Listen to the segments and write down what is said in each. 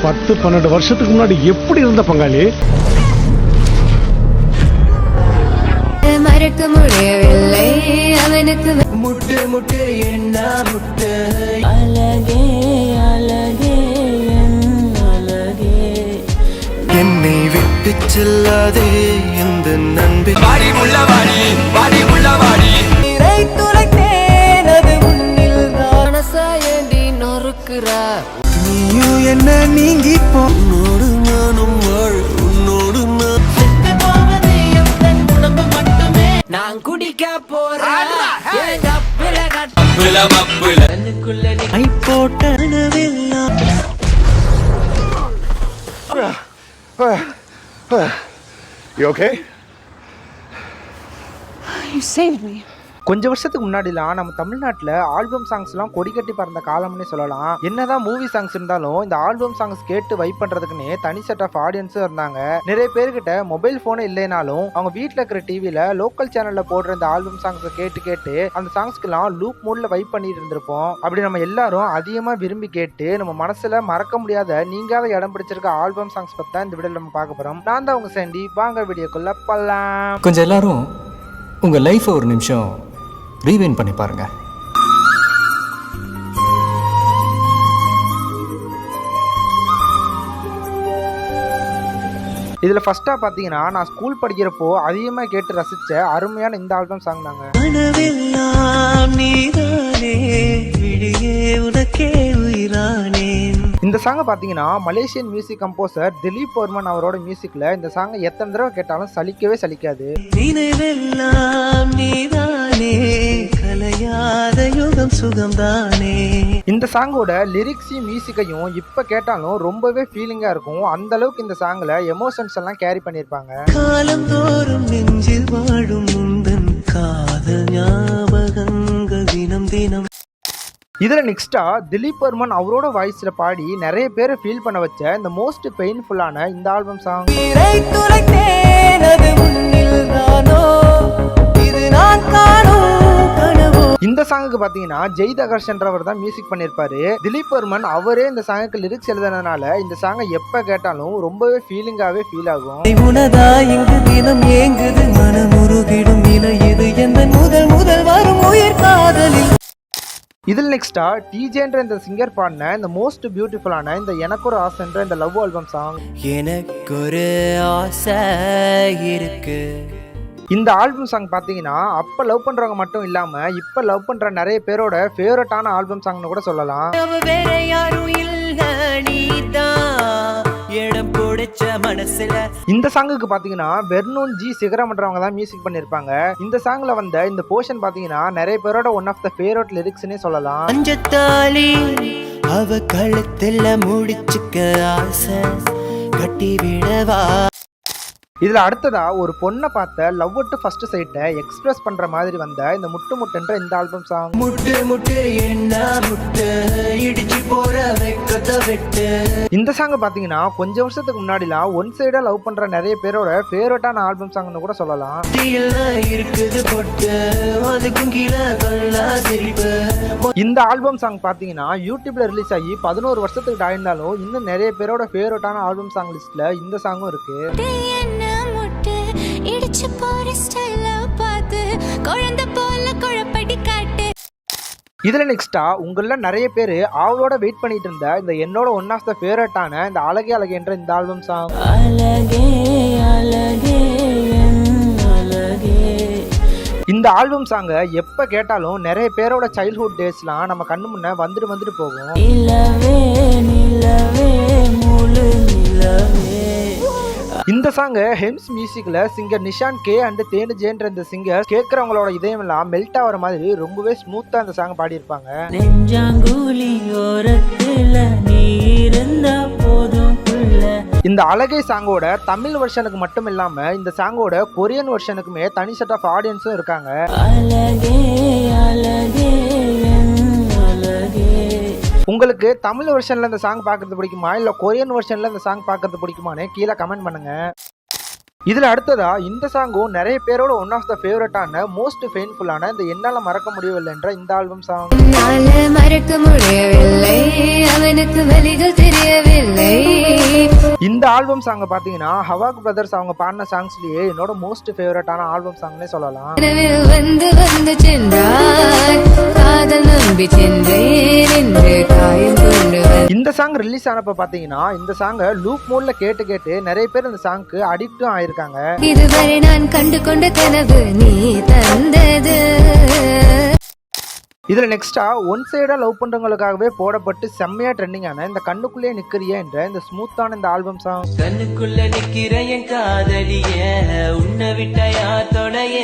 10-12 வருஷத்துக்கு முன்னாடி எப்படி இருந்த பங்காளி? மறக்க முடியவில்லை அவனுக்கு முட்டு முட்டு என்ன முட்டு அழகே அழகே அழகே என்னை விட்டு செல்லாதே இந்த நண்பன் வாடி உள்ள வாடி வாடி உள்ள வாடி நீரை துளைத்தேன் அது முன்னில் மனசாயண்டி நொறுக்குறா நீயும் என்ன நீங்கி பொன்னோடு நானும் வாழ உன்னோடு நான் குடிக்க போறேன் You okay? You saved me. கொஞ்சம் வருஷத்துக்கு முன்னாடிலாம் நம்ம தமிழ்நாட்டில் ஆல்பம் சாங்ஸ்லாம் கொடி கட்டி பறந்த காலம்னே சொல்லலாம். என்னதான் மூவி சாங்ஸ் இருந்தாலும் இந்த ஆல்பம் சாங்ஸ் கேட்டு வைப் பண்றதுக்குன்னே தனி செட் ஆஃப் ஆடியன்ஸும் இருந்தாங்க. நிறைய பேர்கிட்ட மொபைல் போனே இல்லைனாலும் அவங்க வீட்டில் இருக்கிற டிவியில லோக்கல் சேனல்ல போடுற இந்த ஆல்பம் சாங்ஸை கேட்டு கேட்டு அந்த சாங்ஸ்க்கெல்லாம் லூப் மூட்ல வைப் பண்ணிட்டு இருந்திருப்போம். அப்படி நம்ம எல்லாரும் அதிகமா விரும்பி கேட்டு நம்ம மனசுல மறக்க முடியாத நீங்காத இடம் பிடிச்சிருக்க ஆல்பம் சாங்ஸ் பத்தி தான் இந்த வீடியோ நம்ம பார்க்க போறோம். நான் தான் உங்க சேண்டி. வாங்க வீடியோக்குள்ள போலாம். கொஞ்சம் எல்லாரும் உங்க லைஃப் ஒரு நிமிஷம் ரீவைண்ட் பண்ணி பாருங்க. இதுல ஃபர்ஸ்டா பாத்தீங்கன்னா நான் ஸ்கூல் படிக்கிறப்போ அதிகமா கேட்டு ரசிச்ச அருமையான இந்த ஆல்பம் சாங் தாங்க. இந்த சாங்கை பாத்தீங்கன்னா Malaysian music composer Dhilip Varman அவரோட மியூசிக்ல இந்த சாங்கை எத்தனை தடவை கேட்டாலும் சலிக்கவே சலிக்காது. இந்த சாங்கோட லிரிக்ஸையும் மியூசிக்கையும் இப்ப கேட்டாலும் ரொம்பவே ஃபீலிங்கா இருக்கும். அந்த அளவுக்கு இந்த சாங்ல எமோஷன்ஸ் எல்லாம் கேரி பண்ணிருப்பாங்க. காலந்தோறும் நெஞ்சில் வாழும் முந்தன் காதல் ஞாபகங்கள் தினம் தினம். இதுல நெக்ஸ்டா திலீப் வர்மன் அவரோட வாய்ஸ்ல பாடி நிறைய பேரை ஃபீல் பண்ண வச்ச இந்த மோஸ்ட் பெயின்ஃபுல்லான இந்த ஆல்பம் சாங். இந்த சாங்குக்கு பாத்தீங்கன்னா ஜெய்தகர்ஷன்றவர் தான் மியூசிக் பண்ணிருப்பாரு. திலீப் வர்மன் அவரே இந்த சாங்குக்கு லிரிக்ஸ் எழுதுனதுனால இந்த சாங்கை எப்ப கேட்டாலும் ரொம்பவே ஃபீலிங்காவே ஃபீல் ஆகும். தினம் ஏங்குது மனமுருகிடும் நிலை இது எந்த முதல் முதல் வரும் உயிர் காதலில். இதில் நெக்ஸ்டா டிஜேன்ற இந்த சிங்கர் பாடின இந்த மோஸ்ட் பியூட்டிஃபுல்லான இந்த எனக்கு ஒரு ஆசைன்ற இந்த லவ் ஆல்பம் சாங். எனக்கு ஒரு ஆசை இருக்கு. இந்த ஆல்பம் சாங் பாத்தீங்கன்னா அப்ப லவ் பண்றவங்க மட்டும் இல்லாம இப்ப லவ் பண்ற நிறைய பேரோட ஃபேவரட்டான ஆல்பம் சாங்னு கூட சொல்லலாம். வேற யாரும் இல்ல நீதான் இடம் பிடிச்ச மனசுல. இந்த சாங்குக்கு பாத்தீங்கன்னா வெர்னோன் ஜி சிகரம்ன்றவங்க தான் மியூசிக் பண்ணிருப்பாங்க. இந்த சாங்ல வந்த இந்த போர்ஷன் பாத்தீங்கன்னா நிறைய பேரோட ஒன் ஆஃப் த ஃபேவரட் லிரிக்ஸ்னே சொல்லலாம். அஞ்சத்தாலி அவ கழுத்துல முடிச்சுக்க ஆசை கட்டி விடவா. இதுல அடுத்ததா ஒரு பொண்ணை பார்த்த லவ் டு ஃபர்ஸ்ட் சைட்டை எக்ஸ்பிரஸ் பண்ற மாதிரி வந்த இந்த முட்டு முட்டுன்ற இந்த ஆல்பம் சாங். முட்டு முட்டு என்ன முட்டு இடிச்சு போற வெக்கத வெட்டு. இந்த சாங் பாத்தீங்கன்னா கொஞ்சம் வருஷத்துக்கு முன்னாடிலாம் ஒன் சைடா லவ் பண்ற நிறைய பேரோட ஃபேவரட்டான ஆல்பம் சாங்னு கூட சொல்லலாம். இருக்குது பொட்டு அதுக்கும் கீழே கல்லா சிரிப்பு. இந்த ஆல்பம் சாங் பாத்தீங்கன்னா யூடியூப்ல ரிலீஸ் ஆகி 11 வருஷத்துக்கு ஆயிருந்தாலும் இன்னும் நிறைய பேரோட ஃபேவரட்டான ஆல்பம் சாங் லிஸ்ட்ல இந்த சாங்கும் இருக்கு. இடிச்சு போற ஸ்டைல பார்த்து குழந்தை போல குழப்படி காட்டு. இதுல நெக்ஸ்டா உங்கள நிறைய பேரு அவளோட வெயிட் பண்ணிட்டு இருந்த இந்த என்னோட ஒன் ஆஃப் த ஃபேவரட்டான இந்த அழகே அழகேன்ற இந்த ஆல்பம் சாங். அழகே அழகே அழகே. இந்த ஆல்பம் சாங்க எப்ப கேட்டாலும் நிறைய பேரோட சைல்ட்ஹுட் டேஸ்லாம் நம்ம கண்ணு முன்ன வந்துட்டு போகும். நிலவே நிலவே முழு நிலவே. இந்த சாங்க ஹெம்ஸ் மியூசிக்ல சிங்கர் நிஷான் கே அண்ட் தேனுஜேன்ற இந்த சிங்கர் கேட்கறவங்களோட இதயம் எல்லாம் மெல்ட் ஆகிற மாதிரி ரொம்பவே ஸ்மூத்தா இந்த சாங் பாடியிருப்பாங்க. நெஞ்சாங்குழி ஓரத்துல நீ இருந்தா போதும். இந்த அழகே சாங்கோட தமிழ் வெர்ஷனுக்கு மட்டும் இல்லாம இந்த சாங்கோட கொரியன் வெர்ஷனுக்குமே தனி செட் ஆஃப் ஆடியன்ஸும் இருக்காங்க. அழகே அழகே அழகே. உங்களுக்கு தமிழ் வெர்ஷன்ல இந்த சாங் பார்க்கறது பிடிக்குமா இல்ல கொரியன் வெர்ஷன்ல இந்த சாங் பார்க்கறது பிடிக்குமான்னு கீழே கமெண்ட் பண்ணுங்க. இதுல அடுத்ததா இந்த சாங்கும் நிறைய பேரோட ஒன் ஆஃப் த ஃபேவரட்டான மோஸ்ட் பெயின்ஃபுல்லான இந்த என்னால மறக்க முடியவில்லை என்ற இந்த ஆல்பம் சாங். என்னால மறக்க முடியவில்லை, அவனுக்கு வழிகள் தெரியவில்லை. இந்த ஆல்பம் சாங்க பாத்தீங்கன்னா ஹவாக் பிரதர்ஸ் அவங்க பாடின சாங்ஸ்லயே என்னோட மோஸ்ட் ஃபேவரட்டான ஆல்பம் சாங்னே சொல்லலாம். கனவில் வந்து வந்து சென்றார், காதல் நம்பி சென்றேன் என்று காயம் கொண்டு வந்தார். இந்த சாங் ரிலீஸ் ஆனப்ப பாத்தீங்கன்னா இந்த சாங்க லூப் மோட்ல கேட்டு கேட்டு நிறைய பேர் இந்த சாங்க்கு அடிக்டும் ஆயிருக்காங்க. இதுவரை நான் கண்டு கொண்ட கனவு நீ தந்தது. இதுல நெக்ஸ்டா ஒன் சைடா லவ் பண்றவங்களுக்காகவே போடப்பட்டு செம்மையா ட்ரெண்டிங் ஆன இந்த கண்ணுக்குள்ளே நிக்கிறிய என்ற இந்த ஸ்மூத்தான இந்த ஆல்பம் சாங். கண்ணுக்குள்ள நிக்கிற என் காதலிய உன்னை விட்ட யார் தொடைய.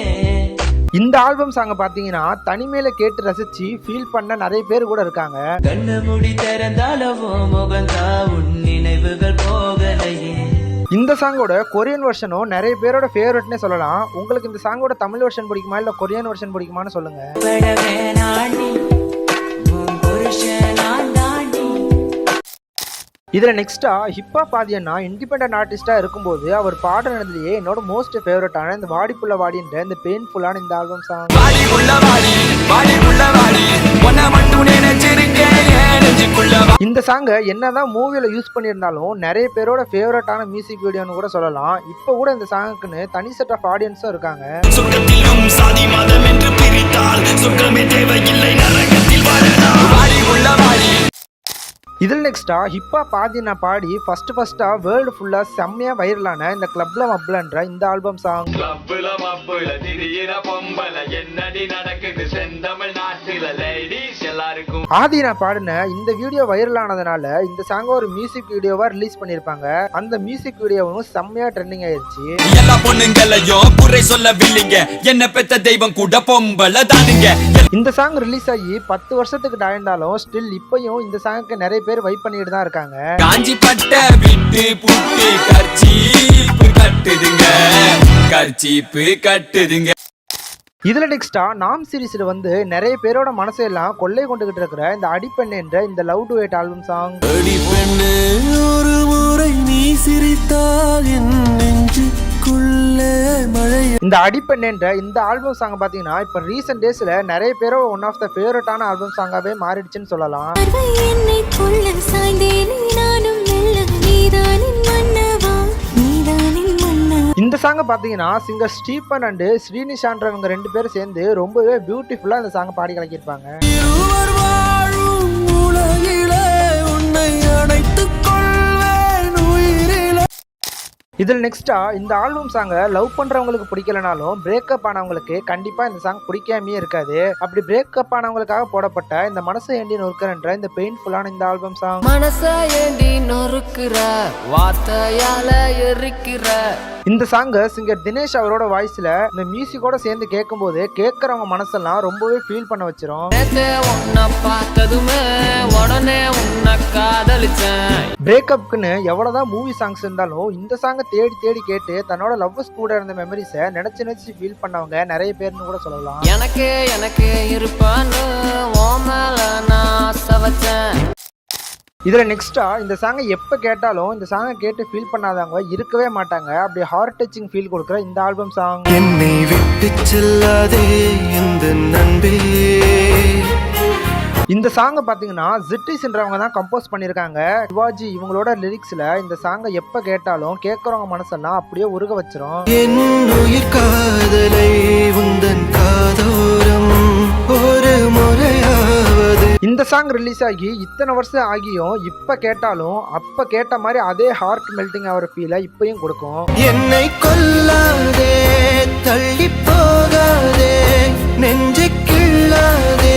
இந்த ஆல்பம் சாங்க பாத்தீங்கன்னா தனிமையில கேட்டு ரசிச்சு ஃபீல் பண்ண நிறைய பேர் கூட இருக்காங்க. கண்ணு முடி திறந்தாலவோ முகந்தா உன் நினைவுகள் போகலையே. இந்த சாங்கோட கொரியன் வெர்ஷனும் நிறைய பேரோட ஃபேவரட்னே சொல்லலாம். உங்களுக்கு இந்த சாங்கோட தமிழ் வெர்ஷன் பிடிக்குமா இல்ல கொரியன் வெர்ஷன் பிடிக்குமான்னு சொல்லுங்க. படவே நாடி உன் புருஷன் நான் தாண்டி. இதுல நெக்ஸ்டா ஹிப்ஹாப் ஆதியன்னா இண்டிபெண்டன்ட் ஆர்டிஸ்டா இருக்கும்போது அவர் பாடுனதுலயே என்னோட மோஸ்ட் ஃபேவரட்டான இந்த வாடிப்புள்ள வாடின்ற இந்த பெயின்ஃபுல்லான இந்த ஆல்பம் சாங். வாடி உள்ள வாடி வாடி உள்ள வாடி உன்னை மட்டும் நினைச்சிருக்கேன் நெஞ்சுக்குள்ள. இந்த சாங்க என்னதான் மூவில யூஸ் பண்ணியிருந்தாலும் நிறைய பேரோட ஃபேவரட்டான மியூசிக் வீடியோன்னு கூட சொல்லலாம். இப்போ கூட இந்த சாங்குக்குன்னு தனி செட் ஆஃப் ஆடியன்ஸும் இருக்காங்க. சொர்க்கத்திலும் சாதி மதம் என்று பிரித்தால் சொர்க்கமே தேவையில்லை நரகத்தில் வாழலாம். வாடி உள்ள வாடி. இதில் நெக்ஸ்டா ஹிப்ஹாப் ஆதினா பாடி ஃபர்ஸ்டா வேர்ல்டு ஃபுல்லா செம்மையா வைரலான இந்த கிளப்ல மப்ளன்ற இந்த ஆல்பம் சாங். கிளப்புல மப்புல திரியிற பொம்பல என்னடி நடக்குது செந்தமிழ் நாட்டுல லேடிஸ் எல்லாருக்கும். ஆதினா பாடின இந்த வீடியோ வைரல் ஆனதுனால இந்த சாங்க ஒரு மியூசிக் வீடியோவா ரிலீஸ் பண்ணிருப்பாங்க. அந்த மியூசிக் வீடியோவும் செம்மையா ட்ரெண்டிங் ஆயிருச்சு. எல்லா பொண்ணுங்களையும் குறை சொல்லவில்லைங்க, என்ன பெத்த தெய்வம் கூட பொம்பள தானுங்க. இந்த சாங் ரிலீஸ் ஆகி 10 வருஷத்துக்கு தாண்டாலும் ஸ்டில் இப்பயும் இந்த சாங்குக்கு நிறைய பேர் வைப் பண்ணிட்டு தான் இருக்காங்க. காஞ்சி பட்ட விட்டு புட்டு கர்ச்சீப்பு கட்டுதுங்க, கர்ச்சீப்பு கட்டுதுங்க. இதுல நெக்ஸ்டா நாம் சீரிஸ்ல வந்து நிறைய பேரோட மனசையெல்லாம் கொள்ளை கொண்டுகிட்டு இருக்கிற இந்த அடிப்பெண் என்ற இந்த லவ் டுவேட் ஆல்பம் சாங். அடிப்பெண்ணு ஒரு முறை நீ சிரித்தால் என் நெஞ்சுக்குள்ளே மழை. இந்த அடிப்பெண் என்ற இந்த ஆல்பம் சாங் பாத்தீங்கன்னா இப்ப ரீசெண்ட் டேஸ்ல நிறைய பேரோட ஒன் ஆஃப் த ஃபேவரட்டான ஆல்பம் சாங்காவே மாறிடுச்சுன்னு சொல்லலாம். பார்வை என்னை கொள்ள சாய்ந்தேனே நானும் மெல்ல, நீதானின் மன்னவா நீதானின் மன்னவா. இந்த சாங்க பாத்தீங்கன்னா சிங்கர் ஸ்டீபன் அண்ட் ஸ்ரீனிஷான்றவங்க 2 பேரும் சேர்ந்து ரொம்பவே பியூட்டிஃபுல்லா இந்த சாங் பாடி கலக்கியிருப்பாங்க. இருவர் வாழும் உலகிலே உன்னை அணைத்துக் கொள்வேன் உயிரிலே. இதில் நெக்ஸ்டா இந்த ஆல்பம் சாங்க லவ் பண்றவங்களுக்கு பிடிக்கலனாலும் பிரேக்கப் ஆனவங்களுக்கு கண்டிப்பா இந்த சாங் பிடிக்காமே இருக்காது. அப்படி பிரேக்கப் ஆனவங்களுக்காக போடப்பட்ட இந்த மனசை ஏண்டி நொறுக்குறன்ற இந்த பெயின்ஃபுல்லான இந்த ஆல்பம் சாங். மனச ஏண்டி நொறுக்குற வார்த்தையால எரிக்கிற. இந்த சாங்க சிங்கர் தினேஷ் அவரோட வாய்ஸ்ல இந்த மியூசிக்கோட சேர்ந்து கேட்கும்போது கேட்கறவங்க மனசெல்லாம் ரொம்பவே ஃபீல் பண்ண வச்சிரும். நேத்தே உன்னை பார்த்ததுமே உடனே உன்னை காதலிச்சேன். பிரேக்கப்க்குன்னு எவ்வளவுதான் மூவி சாங்ஸ் இருந்தாலும் இந்த சாங்க தேடி தேடி கேட்டு தன்னோட லவ்வர்ஸ் கூட இருந்த மெமரிஸை நினைச்சு ஃபீல் பண்ணவங்க நிறைய பேர்னு கூட சொல்லலாம். எனக்கு இருப்பான்னு உன் மேல நான் ஆசை வச்சேன். இதுல நெக்ஸ்டா இந்த சாங்கை எப்ப கேட்டாலும் இந்த சாங்கை கேட்டு ஃபீல் பண்ணாதவங்க இருக்கவே மாட்டாங்க. அப்படி ஹார்ட் டச்சிங் ஃபீல் கொடுக்குற இந்த ஆல்பம் சாங். என்னை விட்டு செல்லாதே இந்த நண்பே. இந்த சாங்கை பாத்தீங்கன்னா ஜிட்டிஸ்ன்றவங்க தான் கம்போஸ் பண்ணிருக்காங்க. சிவாஜி இவங்களோட லிரிக்ஸ்ல இந்த சாங்கை எப்ப கேட்டாலும் கேட்கறவங்க மனசெல்லாம் அப்படியே உருக வச்சிரும். என் உயிர் காதலை உந்தன் காதோரம் ஒரு முறையாவது. இந்த சாங் ரிலீஸ் ஆகி இத்தனை வருஷம் ஆகியும் இப்ப கேட்டாலும் அப்ப கேட்ட மாதிரி அதே ஹார்ட் மெல்டிங் ஆகிற ஃபீலை இப்பயும் கொடுக்கும். என்னை கொல்லாதே தள்ளி போகாதே நெஞ்சை கிள்ளாதே.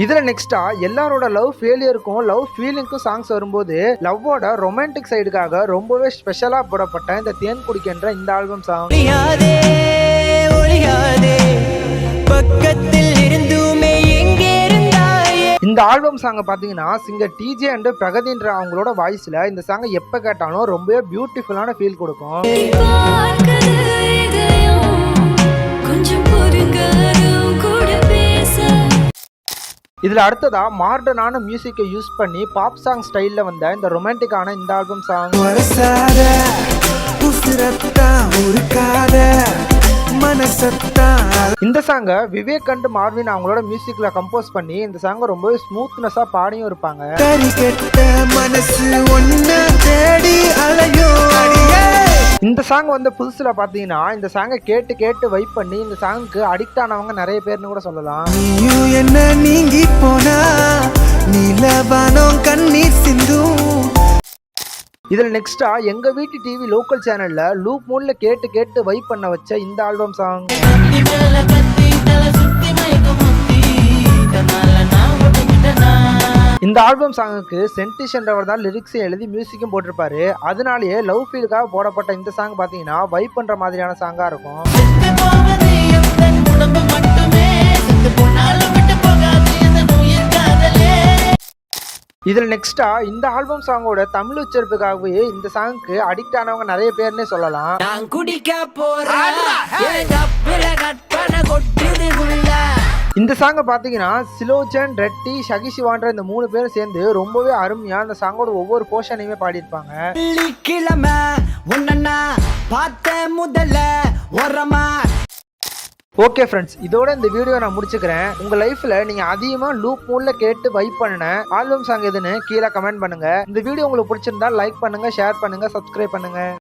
இதுல நெக்ஸ்டா எல்லாரோட லவ் ஃபெயிலியருக்கும் லவ் ஃபீலிங்க்கும் சாங்ஸ் வரும்போது லவ்வோட ரொமான்டிக் சைடுக்காக ரொம்பவே ஸ்பெஷலா போடப்பட்ட இந்த தேன் குடிக்கின்ற இந்த ஆல்பம் சாங். ஒளியாதே ஒளியாதே பக்கத்தில் இருந்துமே எங்கே இருந்தாயே. இந்த ஆல்பம் சாங்க பாத்தீங்கன்னா சிங்கர் டிஜே அண்ட் பிரகதின்ற அவங்களோட வாய்ஸ்ல இந்த சாங்கை எப்ப கேட்டாலும் ரொம்பவே பியூட்டிஃபுல்லான ஃபீல் கொடுக்கும். பார்க்குது இதயம், கொஞ்சம் பொறுங்காரும் கூட பேச. இதுல அடுத்ததா மாடர்னான மியூசிக்கை யூஸ் பண்ணி பாப் சாங் ஸ்டைல்ல வந்த இந்த ரொமான்டிக்கான இந்த ஆல்பம் சாங். வரசாத உசுரத்தா ஒரு கால மனசத்தா இந்த சாங்கை விவேக் அண்ட் மார்வின் அவங்களோட மியூசிக்ல கம்போஸ் பண்ணி இந்த சாங்கை ரொம்ப ஸ்மூத்னஸா பாடியும் இருப்பாங்க. கறி கெட்ட மனசு ஒன்ன தேடி அலையோ அடியே. இந்த சாங் வந்து புதுசுல பாத்தீங்கன்னா இந்த சாங்கை கேட்டு கேட்டு வைப் பண்ணி இந்த சாங்குக்கு அடிக்ட் ஆனவங்க நிறைய பேர்னு கூட சொல்லலாம். நீயும் என்ன நீங்கி போனா நீலவானம் கண்ணீர் சிந்தும். இதுல நெக்ஸ்டா எங்க வீட்டு டிவி லோக்கல் சேனல்ல லூப் மோட்ல கேட்டு கேட்டு வைப் பண்ண வச்ச இந்த ஆல்பம் சாங். இந்த ஆல்பம் சாங்குக்கு சென்டிஷன்றவர் தான் லிரிக்ஸும் எழுதி மியூசிக்கும் போட்டிருப்பாரு. அதனாலேயே லவ் ஃபீலுக்காக போடப்பட்ட இந்த சாங் பாத்தீங்கன்னா வைப் பண்ற மாதிரியான சாங்கா இருக்கும். இதுல நெக்ஸ்டா இந்த ஆல்பம் சாங்கோட தமிழ் உச்சரிப்புக்காகவே இந்த சாங்க்கு அடிக்ட் ஆனவங்க நிறைய பேர்னே சொல்லலாம். நான் குடிக்க போறேன் கொட்டுது உள்ள. இந்த சாங்கை பாத்தீங்கன்னா சிலோஜன், ரெட்டி, ஷகி சிவான்ற இந்த 3 பேரும் சேர்ந்து ரொம்பவே அருமையா இந்த சாங்கோட ஒவ்வொரு போர்ஷனையுமே பாடியிருப்பாங்க. வெள்ளிக்கிழமை உன்ன பார்த்த முதல்ல ஓரமா. ஓகே ஃப்ரெண்ட்ஸ், இதோட இந்த வீடியோ நான் முடிச்சுக்கிறேன். உங்க லைஃப்ல நீங்க அதிகமா லூப் மோட்ல கேட்டு வைப் பண்ண ஆல்பம் சாங் எதுன்னு கீழே கமெண்ட் பண்ணுங்க. இந்த வீடியோ உங்களுக்கு பிடிச்சிருந்தா லைக் பண்ணுங்க, ஷேர் பண்ணுங்க, சப்ஸ்கிரைப் பண்ணுங்க.